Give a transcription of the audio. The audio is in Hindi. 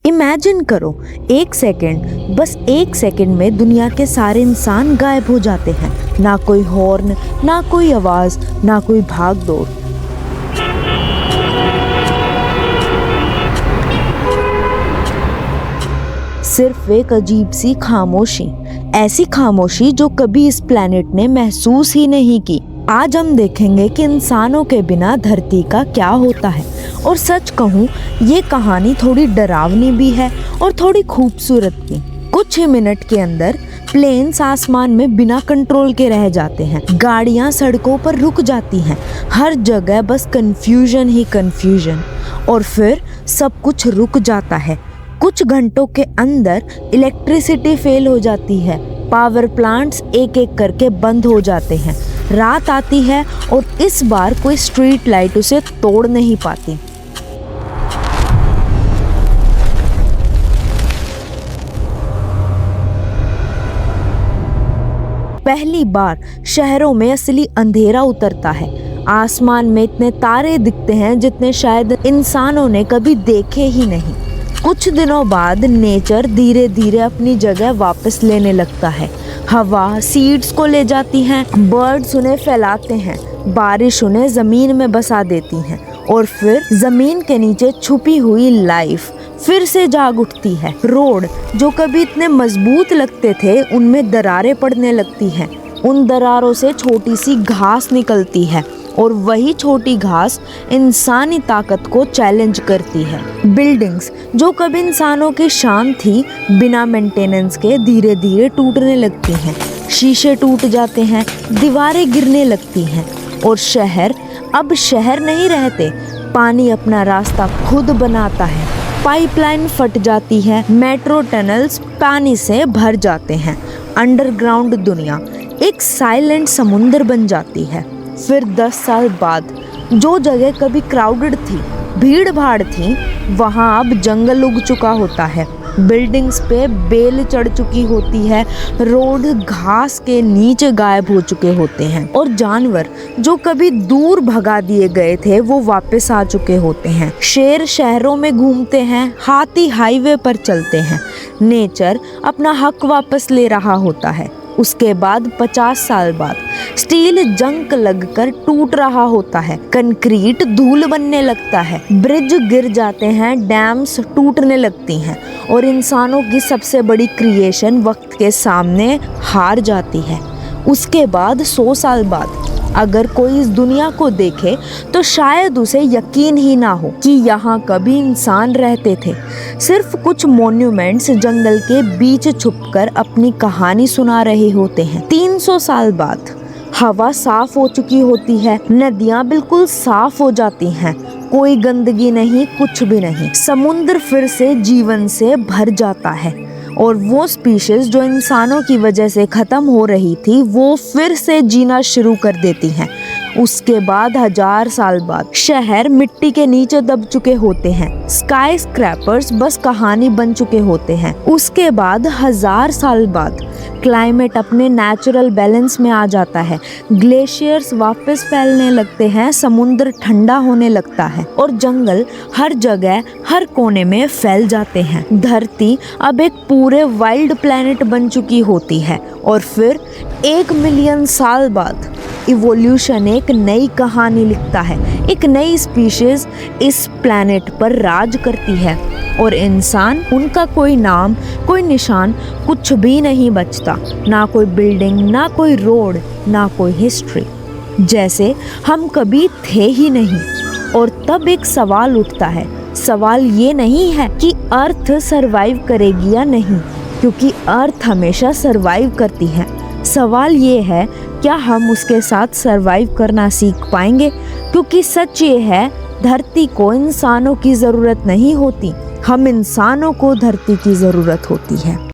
इमेजिन करो, एक सेकंड, बस एक सेकंड में दुनिया के सारे इंसान गायब हो जाते हैं। ना कोई हॉर्न, ना कोई आवाज, ना कोई भाग दौड़। सिर्फ एक अजीब सी खामोशी, ऐसी खामोशी जो कभी इस प्लेनेट ने महसूस ही नहीं की। आज हम देखेंगे कि इंसानों के बिना धरती का क्या होता है। और सच कहूँ, ये कहानी थोड़ी डरावनी भी है और थोड़ी खूबसूरत भी। कुछ ही मिनट के अंदर प्लेन्स आसमान में बिना कंट्रोल के रह जाते हैं, गाड़ियाँ सड़कों पर रुक जाती हैं, हर जगह बस कंफ्यूजन ही कंफ्यूजन। और फिर सब कुछ रुक जाता है। कुछ घंटों के अंदर इलेक्ट्रिसिटी फेल हो जाती है, पावर प्लांट्स एक एक करके बंद हो जाते हैं। रात आती है और इस बार कोई स्ट्रीट लाइट उसे तोड़ नहीं पाती। पहली बार शहरों में असली अंधेरा उतरता है। आसमान में इतने तारे दिखते हैं जितने शायद इंसानों ने कभी देखे ही नहीं। कुछ दिनों बाद नेचर धीरे धीरे अपनी जगह वापस लेने लगता है। हवा सीड्स को ले जाती हैं, बर्ड्स उन्हें फैलाते हैं, बारिश उन्हें जमीन में बसा देती हैं और फिर जमीन के नीचे छुपी हुई लाइफ फिर से जाग उठती है। रोड जो कभी इतने मजबूत लगते थे, उनमें दरारें पड़ने लगती हैं। उन दरारों से छोटी सी घास निकलती है और वही छोटी घास इंसानी ताकत को चैलेंज करती है। बिल्डिंग्स जो कभी इंसानों की शान थी, बिना मेंटेनेंस के धीरे धीरे टूटने लगती हैं। शीशे टूट जाते हैं, दीवारें गिरने लगती हैं और शहर अब शहर नहीं रहते। पानी अपना रास्ता खुद बनाता है, पाइपलाइन फट जाती है, मेट्रो टनल्स पानी से भर जाते हैं। अंडरग्राउंड दुनिया एक साइलेंट समुंदर बन जाती है। फिर 10 साल बाद जो जगह कभी क्राउडेड थी, भीड़ भाड़ थी, वहाँ अब जंगल उग चुका होता है। बिल्डिंग्स पे बेल चढ़ चुकी होती है, रोड घास के नीचे गायब हो चुके होते हैं और जानवर जो कभी दूर भगा दिए गए थे वो वापस आ चुके होते हैं। शेर शहरों में घूमते हैं, हाथी हाईवे पर चलते हैं। नेचर अपना हक वापस ले रहा होता है। उसके बाद 50 साल बाद स्टील जंग लगकर टूट रहा होता है, कंक्रीट धूल बनने लगता है, ब्रिज गिर जाते हैं, डैम्स टूटने लगती हैं और इंसानों की सबसे बड़ी क्रिएशन वक्त के सामने हार जाती है। उसके बाद 100 साल बाद अगर कोई इस दुनिया को देखे तो शायद उसे यकीन ही ना हो कि यहाँ कभी इंसान रहते थे। सिर्फ कुछ मॉन्यूमेंट्स जंगल के बीच छुपकर अपनी कहानी सुना रहे होते हैं। 300 साल बाद हवा साफ हो चुकी होती है, नदियाँ बिल्कुल साफ हो जाती हैं, कोई गंदगी नहीं, कुछ भी नहीं। समुद्र फिर से जीवन से भर जाता है और वो स्पीशीज जो इंसानों की वजह से खत्म हो रही थी, वो फिर से जीना शुरू कर देती हैं। उसके बाद 1000 साल बाद शहर मिट्टी के नीचे दब चुके होते हैं, स्काई स्क्रैपर्स बस कहानी बन चुके होते हैं। उसके बाद 1000 साल बाद क्लाइमेट अपने नेचुरल बैलेंस में आ जाता है, ग्लेशियर्स वापस फैलने लगते हैं, समुद्र ठंडा होने लगता है और जंगल हर जगह हर कोने में फैल जाते हैं। धरती अब एक पूरे वाइल्ड प्लेनेट बन चुकी होती है और फिर 1 मिलियन साल बाद इवोल्यूशन एक नई कहानी लिखता है। एक नई स्पीशीज इस प्लेनेट पर राज करती है और इंसान, उनका कोई नाम, कोई निशान, कुछ भी नहीं बचता। ना कोई बिल्डिंग, ना कोई रोड, ना कोई हिस्ट्री, जैसे हम कभी थे ही नहीं। और तब एक सवाल उठता है। सवाल ये नहीं है कि अर्थ सरवाइव करेगी या नहीं, क्योंकि अर्थ हमेशा सरवाइव करती है। सवाल ये है, क्या हम उसके साथ सरवाइव करना सीख पाएंगे? क्योंकि सच ये है, धरती को इंसानों की ज़रूरत नहीं होती, हम इंसानों को धरती की ज़रूरत होती है।